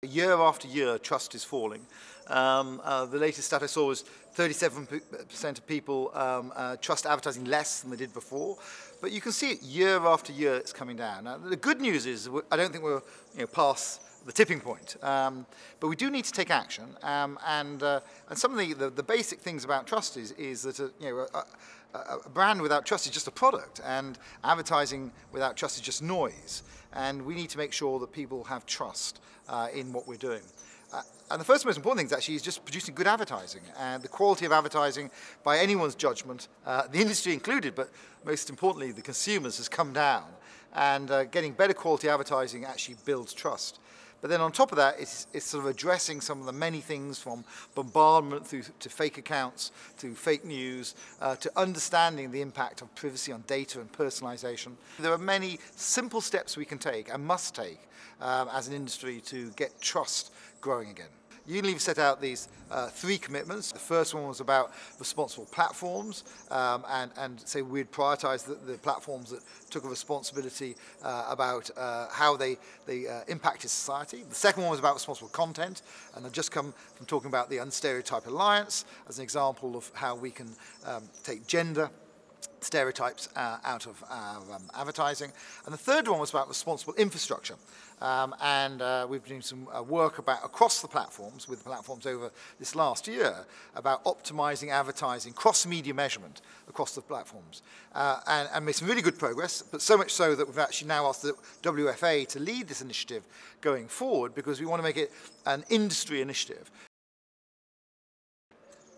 Year after year, trust is falling. The latest stat I saw was 37% of people trust advertising less than they did before. But you can see it year after year, it's coming down. Now, the good news is I don't think we're past the tipping point. But we do need to take action. And some of the basic things about trust is that a brand without trust is just a product, and advertising without trust is just noise. And we need to make sure that people have trust in what we're doing. And the first most important thing is actually just producing good advertising. And the quality of advertising, by anyone's judgment, the industry included, but most importantly the consumers, has come down. And getting better quality advertising actually builds trust. But then on top of that, it's sort of addressing some of the many things from bombardment through to fake accounts, to fake news, to understanding the impact of privacy on data and personalization. There are many simple steps we can take and must take as an industry to get trust growing again. Unilever set out these 3 commitments. The first one was about responsible platforms, and say we'd prioritise the platforms that took a responsibility about how they impacted society. The second one was about responsible content, and I've just come from talking about the Unstereotype Alliance as an example of how we can take gender stereotypes out of advertising. And the third one was about responsible infrastructure. We've been doing some work across the platforms, with the platforms over this last year, about optimizing advertising, cross-media measurement across the platforms. And made some really good progress, but so much so that we've actually now asked the WFA to lead this initiative going forward, because we want to make it an industry initiative.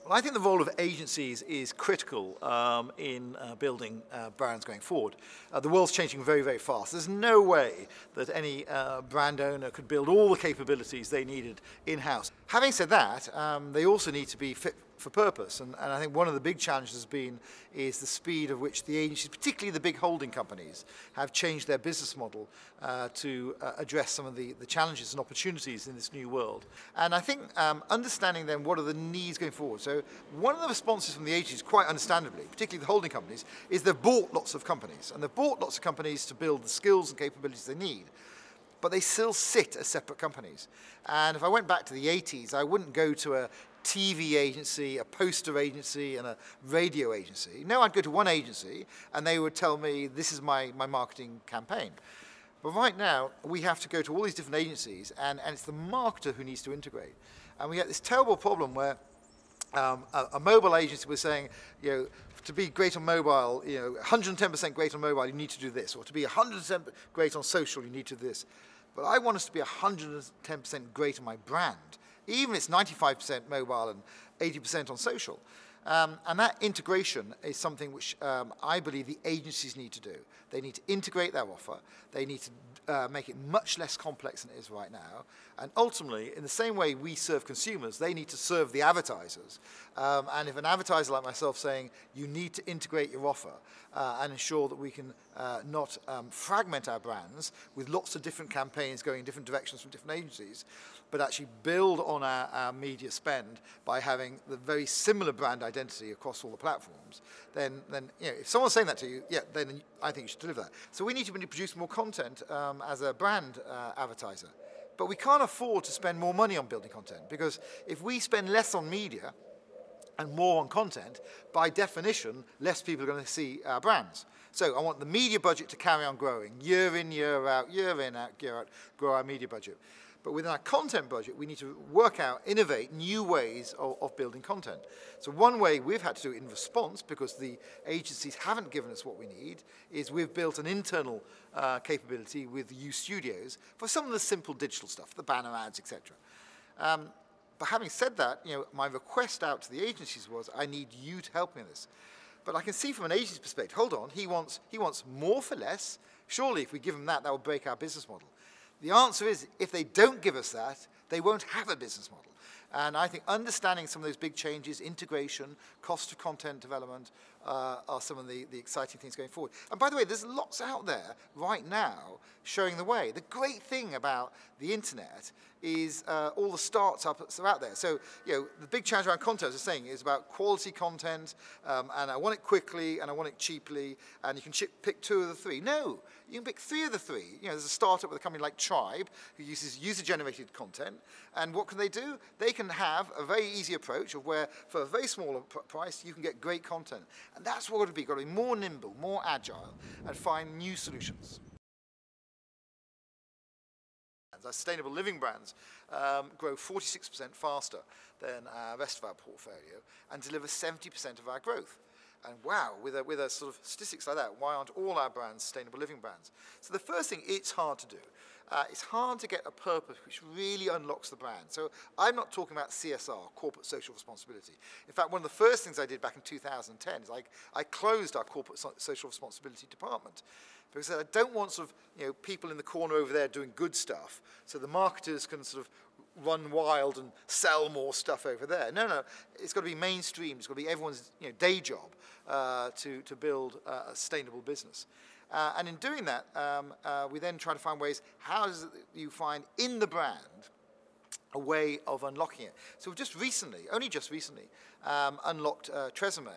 Well, I think the role of agencies is critical in building brands going forward. The world's changing very, very fast. There's no way that any brand owner could build all the capabilities they needed in-house. Having said that, they also need to be fit for purpose, and I think one of the big challenges has been is the speed of which the agencies, particularly the big holding companies, have changed their business model to address some of the challenges and opportunities in this new world. And I think understanding then what are the needs going forward. So one of the responses from the agencies, quite understandably, particularly the holding companies, is they've bought lots of companies, and they've bought lots of companies to build the skills and capabilities they need. But they still sit as separate companies. And if I went back to the 80s, I wouldn't go to a TV agency, a poster agency, and a radio agency. No, I'd go to one agency, and they would tell me, this is my marketing campaign. But right now, we have to go to all these different agencies, and it's the marketer who needs to integrate. And we get this terrible problem where a mobile agency was saying, to be great on mobile, 110% great on mobile, you need to do this, or to be 100% great on social, you need to do this. But I want us to be 110% great on my brand, even if it's 95% mobile and 80% on social. And that integration is something which I believe the agencies need to do. They need to integrate their offer. They need to make it much less complex than it is right now. And ultimately, in the same way we serve consumers, they need to serve the advertisers. And if an advertiser like myself saying, you need to integrate your offer and ensure that we can not fragment our brands with lots of different campaigns going in different directions from different agencies, but actually build on our media spend by having the very similar brand identity across all the platforms, then if someone's saying that to you, then I think you should deliver that. So we need to produce more content as a brand advertiser. But we can't afford to spend more money on building content, because if we spend less on media and more on content, by definition, less people are going to see our brands. So I want the media budget to carry on growing, year in, year out, year in, year out, grow our media budget. But within our content budget, we need to work out, innovate new ways of building content. So one way we've had to do it in response, because the agencies haven't given us what we need, is we've built an internal capability with U Studios for some of the simple digital stuff, the banner ads, etc. But having said that, my request out to the agencies was, I need you to help me in this. But I can see from an agency's perspective, hold on, he wants more for less. Surely if we give him that, that will break our business model. The answer is, if they don't give us that, they won't have a business model. And I think understanding some of those big changes, integration, cost of content development, are some of the exciting things going forward. And by the way, there's lots out there right now showing the way. The great thing about the internet is all the startups are out there. So, the big challenge around content, as I was saying, is about quality content, and I want it quickly, and I want it cheaply, and you can pick 2 of the 3. No, you can pick 3 of the 3. There's a startup with a company like Tribe, who uses user-generated content, and what can they do? They can have a very easy approach of where, for a very small price, you can get great content. And that's what we've got to be more nimble, more agile, and find new solutions. Our sustainable living brands grow 46% faster than the rest of our portfolio and deliver 70% of our growth. And wow, with a sort of statistics like that, why aren't all our brands sustainable living brands? So the first thing, it's hard to do. It's hard to get a purpose which really unlocks the brand. So I'm not talking about CSR, corporate social responsibility. In fact, one of the first things I did back in 2010 is I closed our corporate social responsibility department, because I don't want sort of people in the corner over there doing good stuff, so the marketers can sort of run wild and sell more stuff over there. No, it's got to be mainstream. It's got to be everyone's day job to build a sustainable business. And in doing that, we then try to find ways, how does you find in the brand a way of unlocking it. So we've just recently, only just recently, unlocked Tresemme,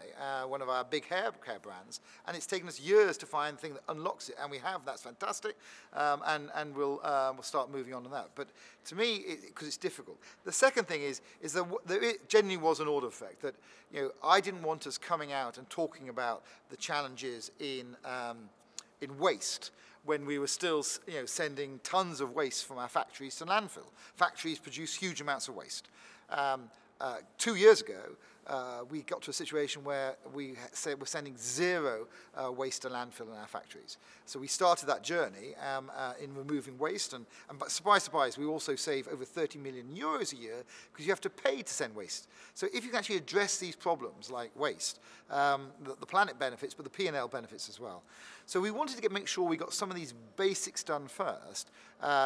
one of our big hair care brands, and it's taken us years to find the thing that unlocks it, and we have. That's fantastic, and we'll start moving on to that. But to me, because it's difficult. The second thing is that there genuinely was an order effect, that I didn't want us coming out and talking about the challenges in waste, when we were still sending tons of waste from our factories to landfill. Factories produce huge amounts of waste. 2 years ago, we got to a situation where we said we're sending 0 waste to landfill in our factories. So we started that journey in removing waste, and surprise, surprise, we also save over 30 million euros a year because you have to pay to send waste. So if you can actually address these problems like waste, the planet benefits, but the P&L benefits as well. So we wanted to make sure we got some of these basics done first,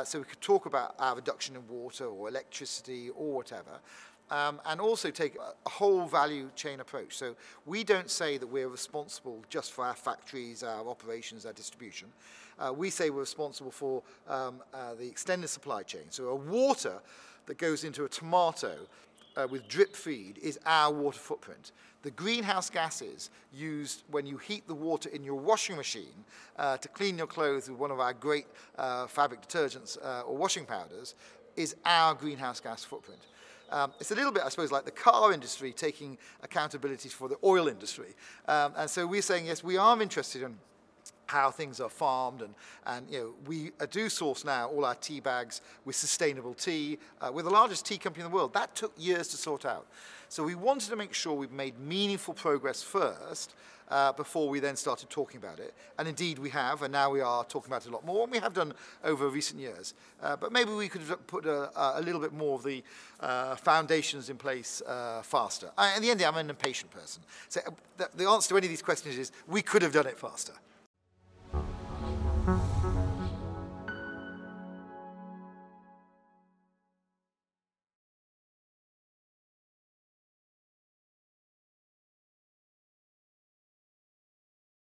so we could talk about our reduction in water or electricity or whatever. And also take a whole value chain approach. So we don't say that we're responsible just for our factories, our operations, our distribution. We say we're responsible for the extended supply chain. So a water that goes into a tomato with drip feed is our water footprint. The greenhouse gases used when you heat the water in your washing machine to clean your clothes with one of our great fabric detergents or washing powders is our greenhouse gas footprint. It's a little bit, I suppose, like the car industry taking accountability for the oil industry. And so we're saying, yes, we are interested in how things are farmed, and we do source now all our tea bags with sustainable tea. We're the largest tea company in the world. That took years to sort out. So we wanted to make sure we've made meaningful progress first, before we then started talking about it. And indeed we have, and now we are talking about it a lot more, and we have done over recent years. But maybe we could put a little bit more of the foundations in place faster. In the end, I'm an impatient person. So the answer to any of these questions is we could have done it faster.